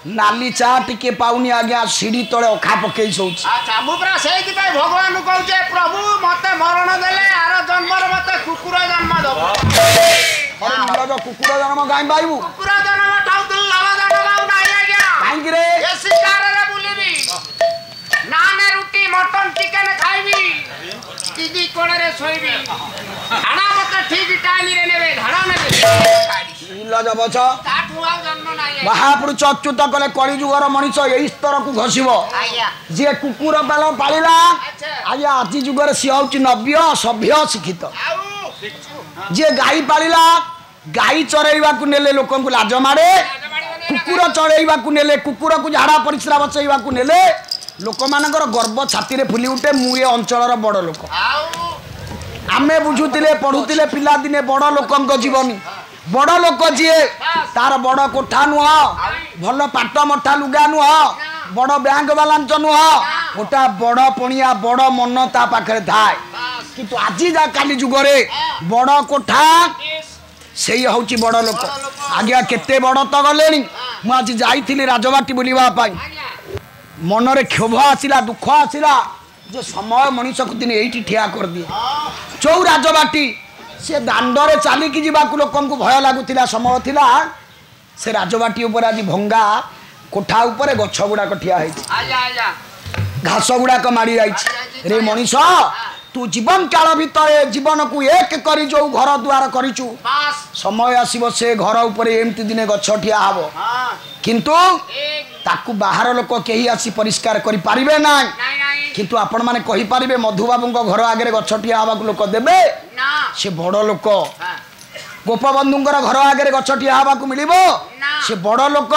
नाली चा टिके पाउनी आज्ञा सीढ़ी तले अखा पकई सोच अच्छा मु पूरा सेई कि भाई भगवान को कहूचे प्रभु मते मरण देले आर जन्म रे मते कुकुर जन्म दबो अरे मिलो कुकुर जन्म गाय बाइबू कुकुर जन्म ठाउतु लावा जन्म नाही आज्ञा काई रे ए शिकार रे बुलीबी नान रोटी मटन चिकन खाइबी दीदी कोण रे सोइबी खाना मते ठीक टाइम रे नेबे धाड़ा नेबे मिलो जबछ ताठु आ जन्म नाही महापुरुष अच्युत कले कली जुगर मनीष एई स्तर को घसिबो आज्ञा जे कुकुर पाल पालिला अच्छा आज्ञा आज जुगर सी होची नव्य सभ्य शिक्षित आउ जे गाई पालिला गाई चरेइबा को नेले लोकन को लाज मारे कुकुर चरेइबा को नेले कुकुर को झाड़ा परिश्रा बचेइबा को नेले लोक मानकर गर्व छाती रे फुली उठे मु ए अंचलर बड़ लोक आउ आमे बुझुतिले पढुतिले पिला दिने बड़ लोकन को जीवनी बड़ लोक जी तार बड़ कोठा नुह भल पाट मठा लुगा नुह बड़ बैंक बालांच नुह गोटा बड़ पणिया बड़ मन ता पाखरे थाए किंतु आजी जा काली जुगरे बड़ कोठा सेई होची बड़ लोक आज्ञा केते बड़ तो गलेनी मु आज जाइथिली राजबाटी बुलिबा पाई मनरे क्षोभ आसिला दुख आसिला जे समय मनीष को दिन एठी ठिया कर दिए चौ राजबाटी से दांडरे चालिकी जीवाकू लोकन को भय लागुतिला समय थिला से राजबाटी ऊपर आज भंगा कोठा ऊपर गछ गुड़ाक ठिया है आजा आजा घास गुड़ाक मारी जाइछ रे मनीष तू जीवन काल भितर जीवन को एक करी जो घर द्वार करिचु पास समय आसीबो से घर ऊपर एमती दिने गछ ठिया हबो हां किंतु एक ताकू बाहर लोक केही आसी परिष्कार करि पारिबे ना नाही नाही किंतु आपण माने कहि पारिबे मधुबाबू घर आगे गछ ठिया हबाक लोक देबे ना से बड़ लोक हां गोपबंधुंकर घर आगे गछ ठिया हबाक मिलिबो से बड़ लोक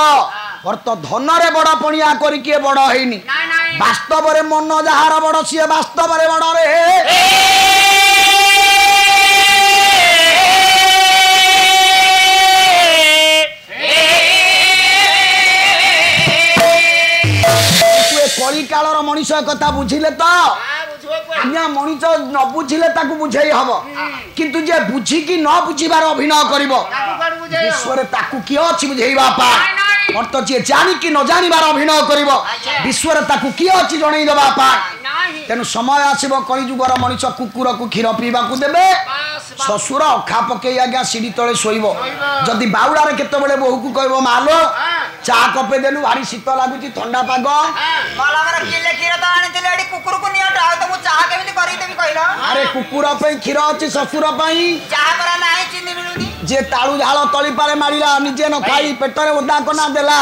अर्थ धन रे बड़ पणिया करी के बड़ हेनी नाही नाही वास्तव रे मन जहार बड़ सी वास्तव रे बड़ रे कली कालर मनीष कथा बुझिले तो आज्ञा मनीष न बुझिले ताकू बुझेई हबो किंतु जे बुझी कि न बुझिबार अभिनय करिवो विश्व रे ताकू कियो अछि बुझेइबा पा अर्थ जे जानि कि न जानिबार अभिनय करिवो विश्व रे ताकू कियो अछि जणै देबा पा तेनु समय आसीबो कली जुगर मनीष कुकुर को क्षीर पीबा को देबे ससुर अखा पके आज्ञा सीढ़ी तले सोइबो जदि बाउडा रे केते बेले बहु को कहबो मालो चा कपे देलु भारी शीत लागुची ठंडा पाग मलागर किले खीर तो आनिथिले एडी कुकुर को निया डाउ तो मु चाह केमिति करि देबी कहलो अरे कुकुर पे क्षीर अछि ससुर पई चाह करा नाही चिनी मिलुनी जे ताळू झाळ तळी पारे मारिला निजे न खाई पेटरे ओदा कोना देला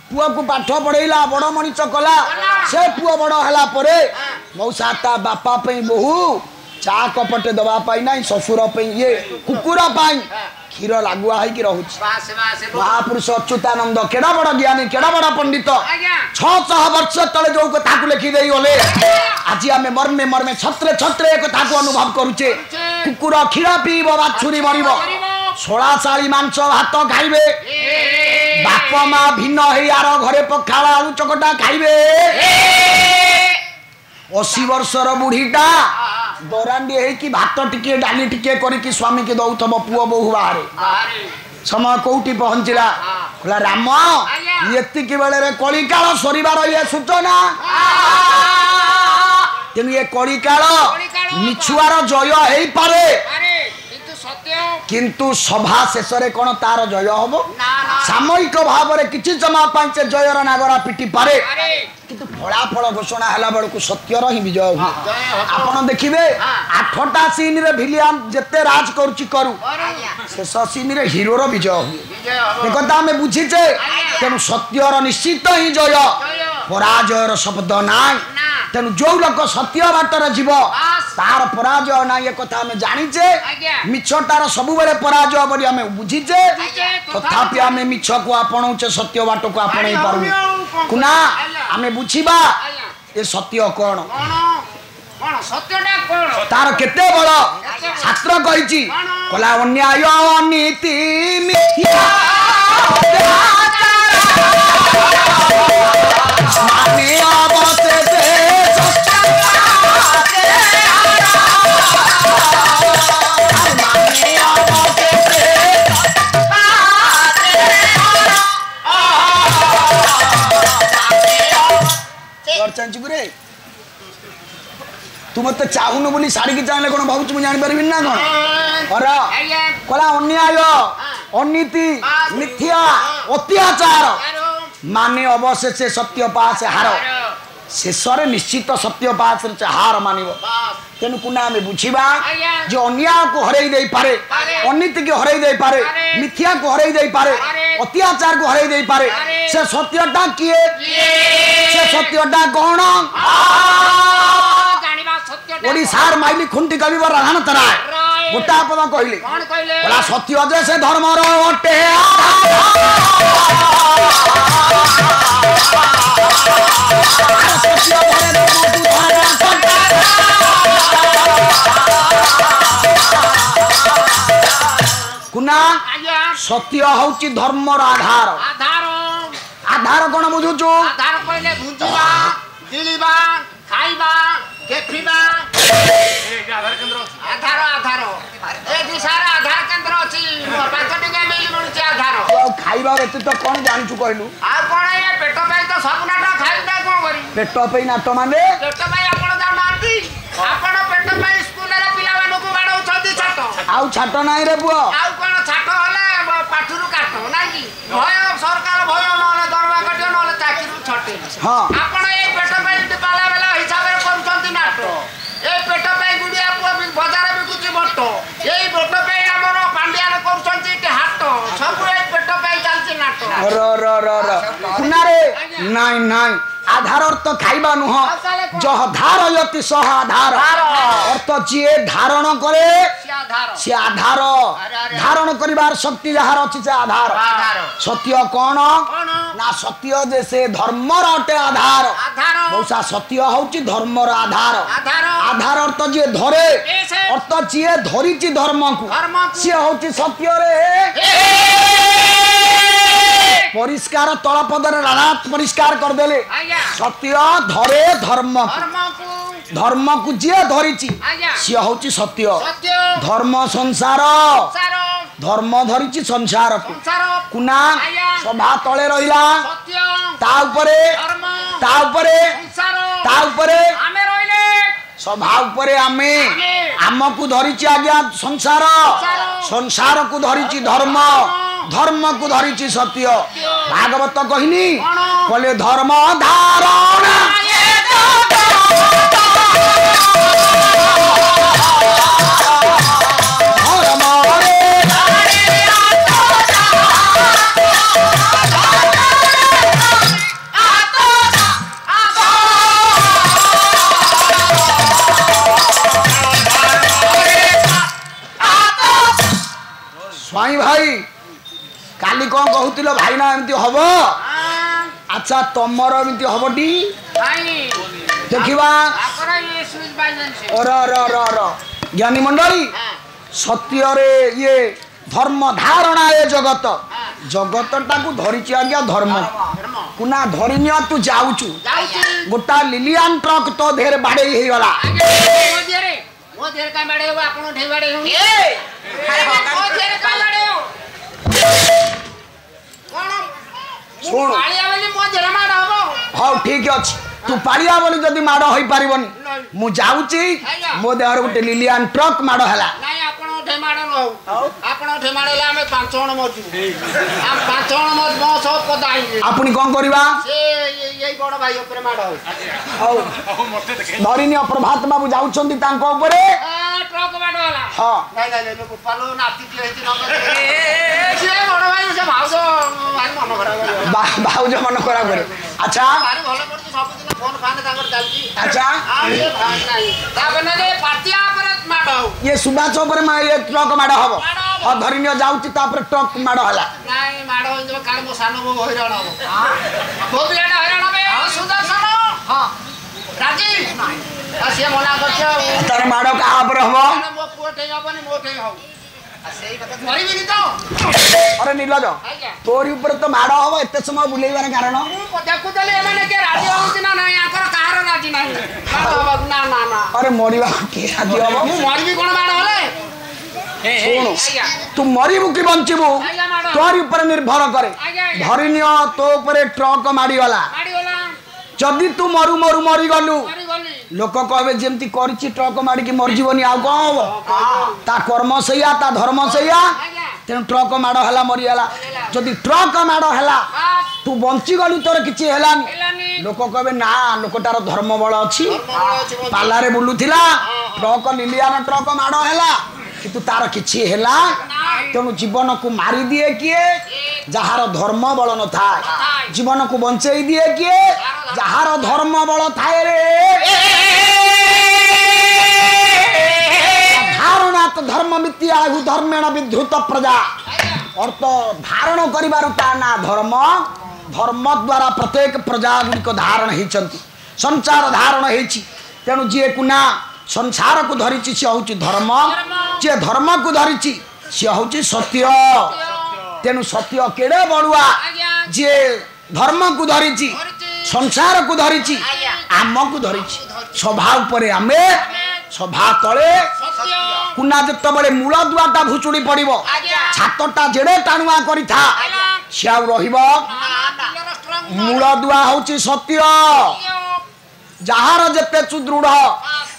पुआ को पाठ पढैला बड़ मनीष कला से पुआ बड़ हला परे मौसा ता बापा पे बहु चा कपटे दबा पाई नाही ससुर पे ये कुकुर पाई क्षीर लागुआ है कि रहुछि बास बास महापुरुष अच्युतानंद केडा बड़ ज्ञानी केडा बड़ पंडित आज्ञा 600 वर्ष तले जो कथा को लिखि देई गले आज आमे मर्मे मर्मे छत्रे छत्रे कथा को अनुभव करूचे कुकुर क्षीर पीबो बाछुरी मरिबो 16 साली मांस भात खाइबे बाप मां भिन्न हे यार घरे पखाळ आलू चकटा खाइबे 80 वर्षर बुढ़ीटा दौरांडी है कि भात टिके डाली टिके करिकी स्वामी के दउथबो पुओ बहु बाहरे समय कोउटी पहुंचला कहला राम एतिकी बेले रे कली काल सरीबार ये सूचना तेनु ये कली काल मिछुआर जय हेई पारे किंतु सभा शेष रे कोन तार जय हबो सामयिक भाव रे किछि जमा पांचे जयर नागरा पिटी पारे किंतु फलाफल घोषणा हला बेलू सत्यर ही विजय हुए आपन देखिबे 8टा सीन रे भिलियन जते राज करूची करू शेष सीन रे हीरो रो विजय हुए एकता हमें बुझीचे तेनु सत्यर निश्चित ही जय पराजयर शब्द नाय तेनु जो लोक सत्य बाटर जीव तार पराजय ना ये कथा हमें जानिचे मिछटार सब बेले पराजय बोली हमें बुझीचे तथापि हमें मिछ को आपणौचे सत्य बाट को आपणै पारु कुना हमें बुझीबा ए सत्य कोन कोन सत्यटा कोन तार केते बड़ छात्र कहिची कला अन्याय अनीति मिथ्या माने अबसे चाहछु रे तू मत चाहुन बोली साड़ी की चाहले कोन भाऊ तू जानि परबिन ना कोन और कला अन्याय अनीति मिथ्या अत्याचार माने अवशेष सत्य पास हार शेषरे निश्चित सत्य पास हार मानिब तेणु कुना आम बुझा जो अन्याय को हरई दे पारे अनीति को हरई दे पारे मिथ्या को हरई दे पारे अत्याचार को हरई दे पारे से सत्यटा किए से सत्यटा कौन ओडिशार माइली खुंटी कवि राहण तरा गोटा पद कहले सत्य जे से धर्मर अटे कुना सत्य हूँ धर्मर आधार आधार कौन बुझुचु आधार कहले भुंजिबा दिलिबा खाइबा केफिबा आधार आधार ए सारा आधार केंद्र अछि 5 टका मिली मिलुची आधार खाइबा व्यतीत कौन जानछु कहलु आ कोन ए पेट पे तो सब नाटा खाइबा कोन करी पेट पे नाट माने पेट पे आपण जानांती आपण पेट पे स्कूल रे पिला मानको बाडौ छदी छाट आउ छाट नाही रे बुआ आउ कोन छाट हले पाठुरु काट नाही की भय सरकार भय नले दरबा कटियो नले चाकरी छटे हां आपण ए पेट पे पाला वाला हिसाब रे करछंती नाट ए पेट पे गुडिया बाजार बिकुची बट ए पेट पे हमर पांडियान करछंती के हाट सब ए पेट पे चलती नाट र कुना रे नाही नाही आधार अर्थ खाइबा नुह जह धार यति सह आधार अर्थ जे धारण करे से आधार धारण करिवार शक्ति जहार अछि से आधार सत्य कोन ना सत्य जे से धर्मर अटे आधार बहुसा सत्य होउची धर्मर आधार आधार अर्थ जे धरे अर्थ जे धरिची धर्म को से होउची सत्य रे परिष्कार तल पदरे रात परिष्कार कर देले सत्य धरे धर्म को जे धरिची सी होची सत्य धर्म संसार धर्म धरिची संसार को कुना सभा तले रहिला ता ऊपरे सभा ऊपरे आमे आमको धरिची आज्ञा संसार को धरिची धर्म को धरिची सत्य भागवत कहनी कहले धर्म धारण स्वाई भाई काली कौन कहूतिलो भाई ना एमती हबो अच्छा तमर एमती हबटी देखिबा ज्ञानी मंडली सत्य रे ये धर्म धारणा ए जगतटा को धरिची आज्ञा धर्म कुना धरिनिया तू जाउचु गोटा लिलियन ट्रक तो ढेर बाडे हे गला मो देर का बाडे हो आपन ढे बाडे हो मो देर का बाडे हो कोन पालिया वाली मो देर माड हो हां ठीक अछि तू पालिया वाली जदी माड होई पारिबनी मु जाउची मो देहर गोटे लिलियन ट्रक माड हला नाही आपन ढे माड न हो आपन ढे माडले हमें 5 जण मरजु हम 5 जण मो सब पदाई आपनी कोन करबा से यही बड़ भाई ऊपर माड हो धरिनी प्रभात बाबू जाउछंती तांको ऊपरे ट्रक माड हला हां नाही गोपालो नाती के हेती न से बड़ भाई से भाउजो भाई मन खराब भाउजो मन खराब करे अच्छा भारी भलो पड़ती सब दिन फोन फान तांगर चलती अच्छा आ ये भाग नाही ताबने रे पाटिया पर माड हो ये सुबाच ऊपर मा ये ट्रक माड हबो हां धरिनी जाउची तापर ट्रक माड हला नाही माड हो जो काल मो सानो मो हैरान हो हां बोबियाडा हैरान बे सुदर्शन हां राजी आसिया मना करछो तार माड का ऊपर हबो मो पुटे हबनी मोटे हो सेही कथा मरि बिनी तो अरे नीलज तोरी ऊपर तो माड हबो एते समय बुलेइबार कारण मु देखु दले एमाने के राजी होउची ना नाही आकर कार राजी नाही माड हबो ना ना ना अरे मरिबा के राजी हबो मु मरबी कोन माड होले सुन तू मरिबु कि बंचिबु तोरी ऊपर निर्भर करे धरिनियो तो ऊपर ट्रक माडी वाला जदि तू मरु मरु मरी गलु मरिगली लोक कहबे जेमती करछि ट्रक मारिकी मरजीवनी आ कौन हम ता कर्म सैया ता धर्म सैया तेणु ट्रक माड़ है मरीगला जदि ट्रक माड़ है तू बंची गलु तोर किछि हेलानी हेलानी लोक कहबे ना लोकटार धर्म बल अच्छी पालारे बुलुथिला ट्रक लिलियान ट्रक माड़ है किंतु तार किछि हेला तेणु जीवन को मारी दिए किए जार धर्म बल न थाए जीवन को बंचई दिए किए जार धर्म बल थाए रे धारणात धर्म मित्याहु धर्मेण विधृत प्रजा अर्थ धारण करिबार ता ना धर्म धर्म द्वारा प्रत्येक प्रजा गुड़िक धारण होती संसार धारण होती तेणु जी को ना संसार को धरी सी हूँ धर्म जी धर्म को धरी सी हूँ सत्य तेणु सत्य केड़े बड़ुआ जी धर्म को धरी संसार को धरी आम को धरी सभा उपरे आमे सभा तले कुना जत बड़े मूल दुआटा भुचुड़ी पड़ो छातटा जेड़े टाणुआ कर सी मूल दुआ हूँ सत्य जार जेते सुदृढ़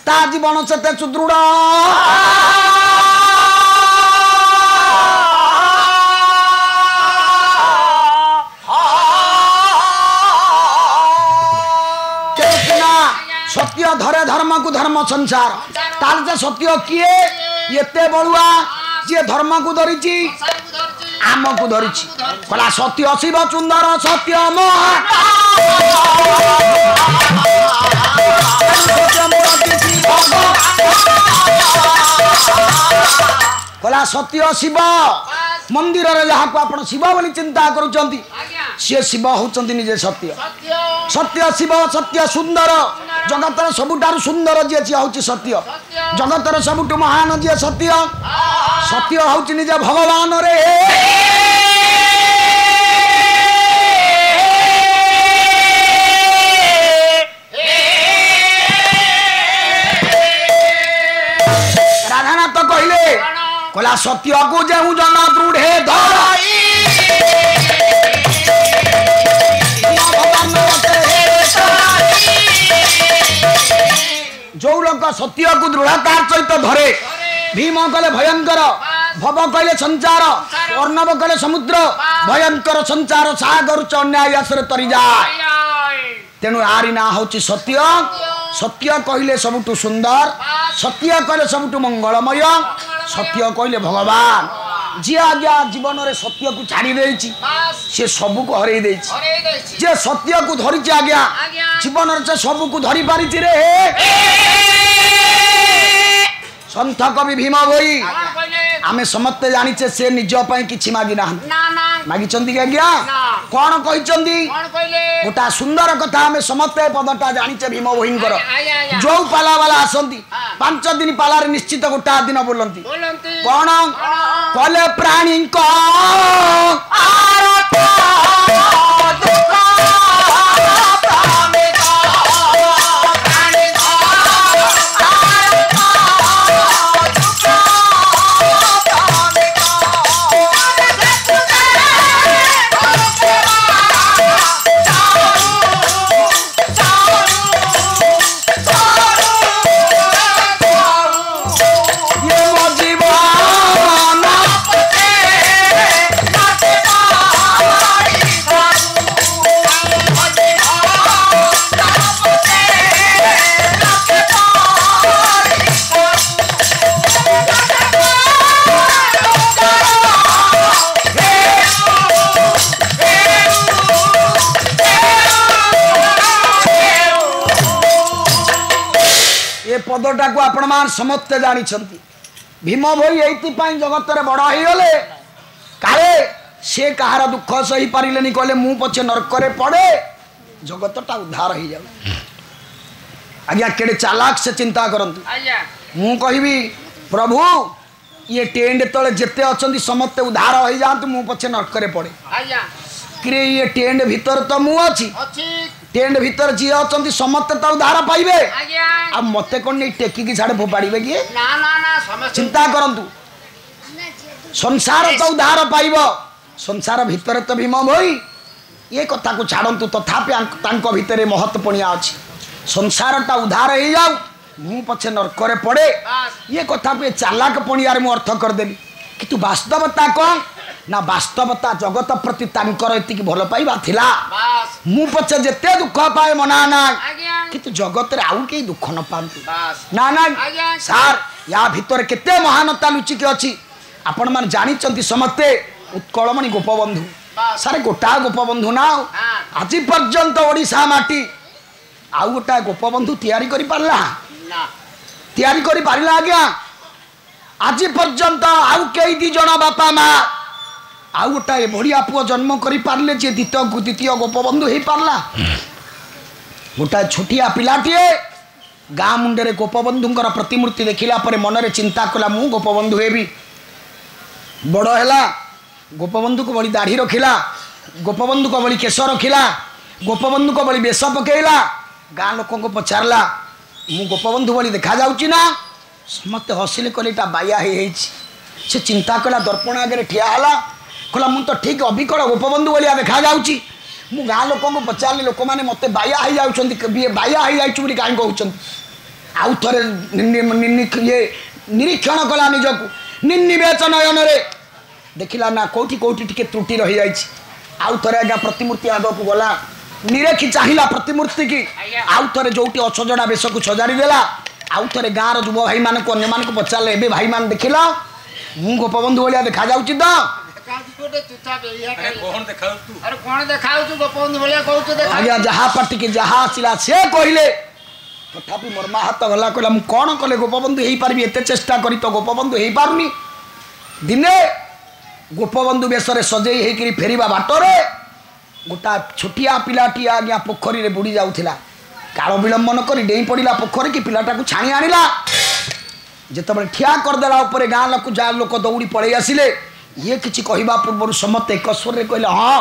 ता जीवन सेते सुदृढ़ सत्य धरे धर्म को धर्म संसार ताल से सत्य किए एते बड़ुआ जी धर्म को धरी आम को धरी कला सत्य शिव सुंदर सत्य महान कला सत्य शिव मंदिर जहाँ को आप शिव बोली चिंता करुँच सी शिव होती निजे सत्य सत्य शिव सत्य सुंदर जगतर सबुठार सुंदर जी हूँ सत्य जगतर सबुठ महान जी सत्य सत्य हूँ निजे भगवान रे राधानाथ कहले कला सत्य को जेहू जन दृढ़े धराई जो लोक सत्य को दृढ़तार सहित धरे भीम कहले भयंकर भव कहले संचार अर्णव कहले समुद्र भयंकर संचार सागर च अन्याय आसरे तरी जाए तेणु आरी ना हूँ सत्य सत्य कहले सबुठु सुंदर सत्य कहले सबुठु मंगलमय सत्य कहले भगवान जी आज्ञा जीवन रे सत्य को छाड़ी देछि से सब को हरई देछि जे सत्य को धरिछि आज्ञा जीवन रे सब को धरि पारिछि रे संत कवि भीम भोई आमे समस्ते जानिचे से निज पई किछि मागी ना मागी चंदी के आज्ञा कोन कहि चंदी गोटा सुंदर कथा आमे समस्ते पदटा जानिचे भीम भोईंकर जो पाला वाला आसंती 5 दिन पाला रे निश्चित गोटा दिन बोलंती कोन कले प्राणी को आरत दुख पदटा को आपण मान समस्ते जानी भीम भोई एइतिपाई जगत रे बड़ हो गले काले से कहार दुख सही पारिलेनी कहले मु पछे नरक रे पड़े जगतटा उद्धार हो जाए आज्ञा केड़े चालाक से चिंता करंतु मु कहबी प्रभु ये टेंड तले जेते अछंती समस्ते उद्धार हो जांतु मु पछे नरक रे पड़े कि ये टेंड भीतर तो मु अछि टेंड भीतर जी अछंती समस्ते तो उद्धार पाइबे अब मते कोन नै टेकी की छाड़े फोपाड़ीबे कि ना ना ना चिंता करंतु संसार तो उद्धार पाइब संसार भीतर तो भीम भई ये कथा को छाड़ू तथापि भितर महत्व पणिया अच्छी संसारटा उद्धार हो जाऊ मु पछे नरकरे पड़े ये कथा को चालाक पणियार मु अर्थ करदेली किंतु वास्तवता कौन ना वास्तवता जगत प्रति तांकर एतिकी भल पाइबा थिला मु पछे जेते दुख पाए मना ना किंतु जगत रे आउ के दुख न पांती ना ना सार या भितर केते महानता लुचिके अछि आपण मान जानि चंती समते उत्कलमणि गोपबंधु सारे गोटा गोपबंधु ना आज पर्यंत ओडिशा माटी आउ गोटा गोपबंधु तैयारी करि पारला तैयारी करि पारिला आज्ञा आज पर्यंत आउ कई दी जण बापा माँ आउ गोटा बढ़िया पुओ जन्म करि पारले जे द्वितीय गोपबंधु हो पारला गोटा छोटिया पिलाटीए गाँ मुंडे गोपबंधुंकर प्रतिमूर्ति देखिला परे मनरे चिंता कला मु गोपबंधु हेबी बड़ है गोपबंधु को बड़ी दाढ़ी रखिला गोपबंधु को बड़ी केश रखिला गोपबंधु को बड़ी बेश पकेला गाँ लोक पचारला मु गोपबंधु बड़ी देखा जाउची ना समस्ते हसिले कहले बाया से चिंता कला दर्पण आगे ठिया है कहला मु तो ठीक अबिकल गोपबंधु भाया देखा जाउची मु गाँ लोक पचारे लोक मैंने मत बाया हो बाया हो कहीं कहते आउ थे ये निरीक्षण कला निजक निर्निवेश नयन देखला ना कौटी कौटी टिके त्रुटि रही जाए आउ थे आज्ञा प्रतिमूर्ति आग को गला निरेखी चाहिला प्रतिमूर्ति की आउ थे जो असजड़ा बेश को सजाड़ी देला आउ थे गाँव युव भाई मान को अन्य मान को पचारे ए भाई मान देखला मु गोपबंधु भाया देखा जाउची तो आज्ञा जहा पार्टी के जहा आसला से कहले तथापि मर्माहत गला कहला मु कौन कले गोपबंधु हो पारि एत चेष्टा करी तो गोपबंधु हो पारुनी दिने गोपबंधु बेशरे सजई होकर फेरिबा बाटरे गोटा छोटिया पिलाटी आज्ञा पोखरी रे बुड़ी जाउथिला काल विलंब न करी डेई पड़िला पोखरी की पिलाटा को छाणी आनिला जेतबे ठिया करदेला ऊपर गाँ लोक जा लोक दौड़ी पड़े आसिले ये किछि कहिबा पूर्व समस्त एक स्वर रे कहले हाँ